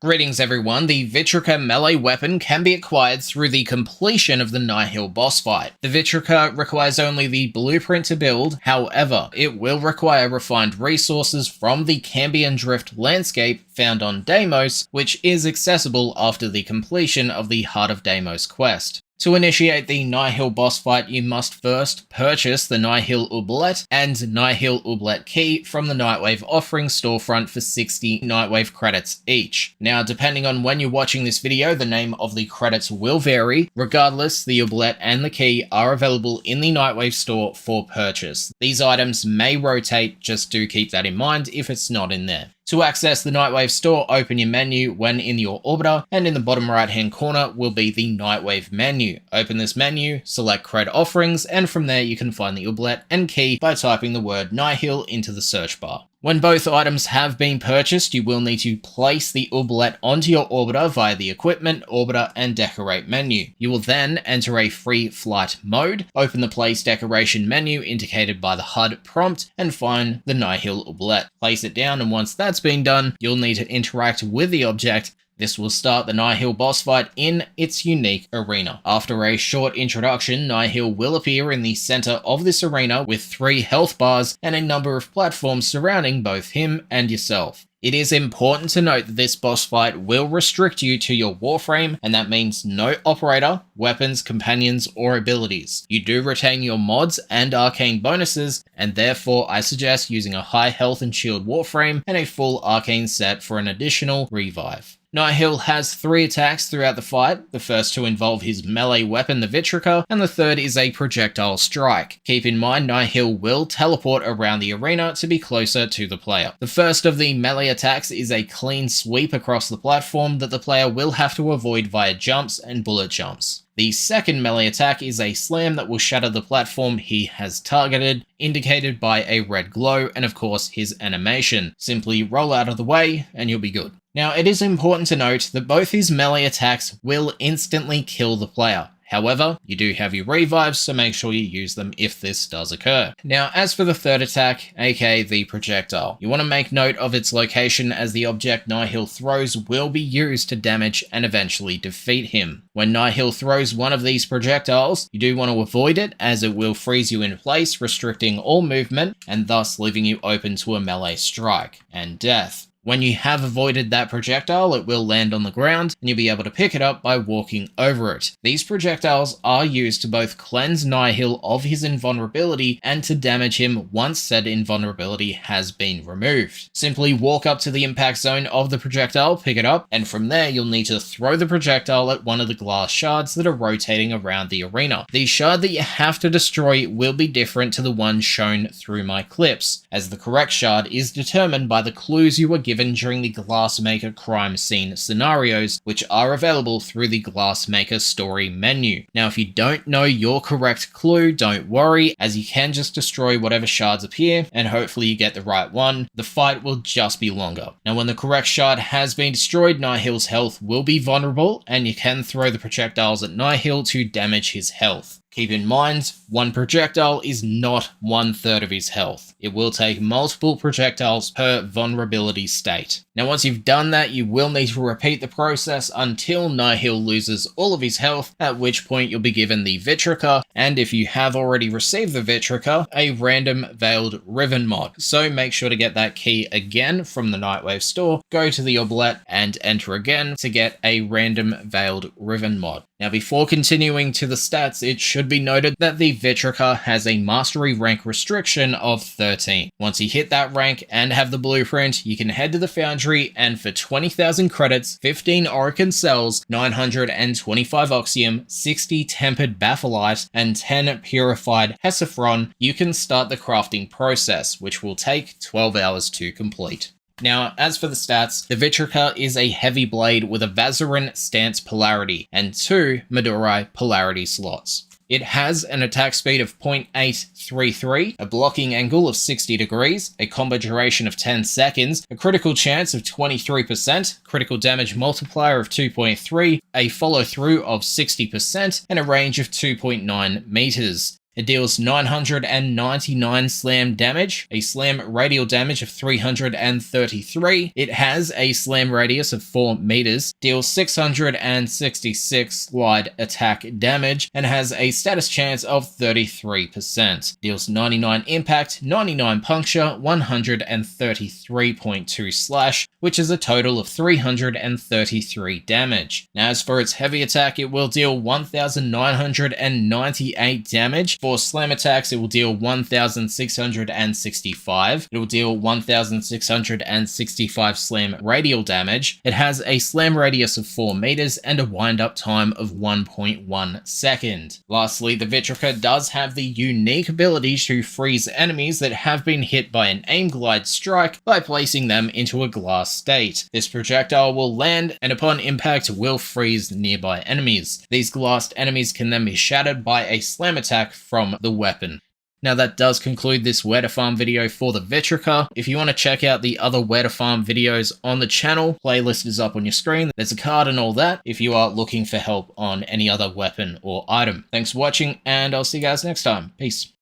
Greetings everyone, the Vitrica melee weapon can be acquired through the completion of the Nihil Boss Fight. The Vitrica requires only the blueprint to build, however, it will require refined resources from the Cambion Drift landscape found on Deimos, which is accessible after the completion of the Heart of Deimos quest. To initiate the Nihil boss fight, you must first purchase the Nihil Oublet and Nihil Oublet key from the Nightwave offering storefront for 60 Nightwave credits each. Now, depending on when you're watching this video, the name of the credits will vary. Regardless, the Oublet and the key are available in the Nightwave store for purchase. These items may rotate, just do keep that in mind if it's not in there. To access the Nightwave store, open your menu when in your orbiter, and in the bottom right hand corner will be the Nightwave menu. Open this menu, select Cred Offerings, and from there you can find the Oublet and key by typing the word Nihil into the search bar. When both items have been purchased, you will need to place the Oublet onto your orbiter via the Equipment, Orbiter, and Decorate menu. You will then enter a free flight mode, open the Place Decoration menu indicated by the HUD prompt, and find the Nihil Oublet. Place it down, and once that's been done, you'll need to interact with the object. This will start the Nihil boss fight in its unique arena. After a short introduction, Nihil will appear in the center of this arena with 3 health bars and a number of platforms surrounding both him and yourself. It is important to note that this boss fight will restrict you to your Warframe, and that means no operator, weapons, companions, or abilities. You do retain your mods and arcane bonuses, and therefore I suggest using a high health and shield Warframe and a full arcane set for an additional revive. Nihil has 3 attacks throughout the fight, the first 2 involve his melee weapon the Vitrica, and the third is a projectile strike. Keep in mind Nihil will teleport around the arena to be closer to the player. The first of the melee attacks is a clean sweep across the platform that the player will have to avoid via jumps and bullet jumps. The second melee attack is a slam that will shatter the platform he has targeted, indicated by a red glow and of course his animation. Simply roll out of the way and you'll be good. Now, it is important to note that both his melee attacks will instantly kill the player. However, you do have your revives, so make sure you use them if this does occur. Now, as for the third attack, aka the projectile, you want to make note of its location as the object Nihil throws will be used to damage and eventually defeat him. When Nihil throws one of these projectiles, you do want to avoid it as it will freeze you in place, restricting all movement and thus leaving you open to a melee strike and death. When you have avoided that projectile, it will land on the ground, and you'll be able to pick it up by walking over it. These projectiles are used to both cleanse Nihil of his invulnerability and to damage him once said invulnerability has been removed. Simply walk up to the impact zone of the projectile, pick it up, and from there you'll need to throw the projectile at one of the glass shards that are rotating around the arena. The shard that you have to destroy will be different to the one shown through my clips, as the correct shard is determined by the clues you were given during the Glassmaker crime scene scenarios, which are available through the Glassmaker story menu. Now, if you don't know your correct clue, don't worry, as you can just destroy whatever shards appear, and hopefully you get the right one. The fight will just be longer. Now, when the correct shard has been destroyed, Nihil's health will be vulnerable, and you can throw the projectiles at Nihil to damage his health. Keep in mind, one projectile is not 1/3 of his health. It will take multiple projectiles per vulnerability state. Now, once you've done that, you will need to repeat the process until Nihil loses all of his health, at which point you'll be given the Vitrica, and if you have already received the Vitrica, a random Veiled Riven mod. So make sure to get that key again from the Nightwave store, go to the Oublet, and enter again to get a random Veiled Riven mod. Now, before continuing to the stats, it should be noted that the Vitrica has a mastery rank restriction of 13. Once you hit that rank and have the blueprint, you can head to the foundry and for 20,000 credits, 15 Orokin cells, 925 oxium, 60 tempered bapholite, and 10 purified hexafron, you can start the crafting process, which will take 12 hours to complete. Now, as for the stats, the Vitrica is a heavy blade with a Vazarin stance polarity and 2 Madurai polarity slots. It has an attack speed of 0.833, a blocking angle of 60 degrees, a combo duration of 10 seconds, a critical chance of 23%, critical damage multiplier of 2.3, a follow through of 60%, and a range of 2.9 meters. It deals 999 slam damage, a slam radial damage of 333. It has a slam radius of 4 meters, deals 666 slide attack damage, and has a status chance of 33%. Deals 99 impact, 99 puncture, 133.2 slash, which is a total of 333 damage. Now, as for its heavy attack, it will deal 1,998 damage. For slam attacks, it will deal 1,665. It will deal 1,665 slam radial damage. It has a slam radius of 4 meters and a wind-up time of 1.1 second. Lastly, the Vitrica does have the unique ability to freeze enemies that have been hit by an aim glide strike by placing them into a glass state. This projectile will land and upon impact will freeze nearby enemies. These glassed enemies can then be shattered by a slam attack from the weapon. Now that does conclude this where to farm video for the Vitrica. If you want to check out the other where to farm videos on the channel, playlist is up on your screen. There's a card and all that if you are looking for help on any other weapon or item. Thanks for watching, and I'll see you guys next time. Peace.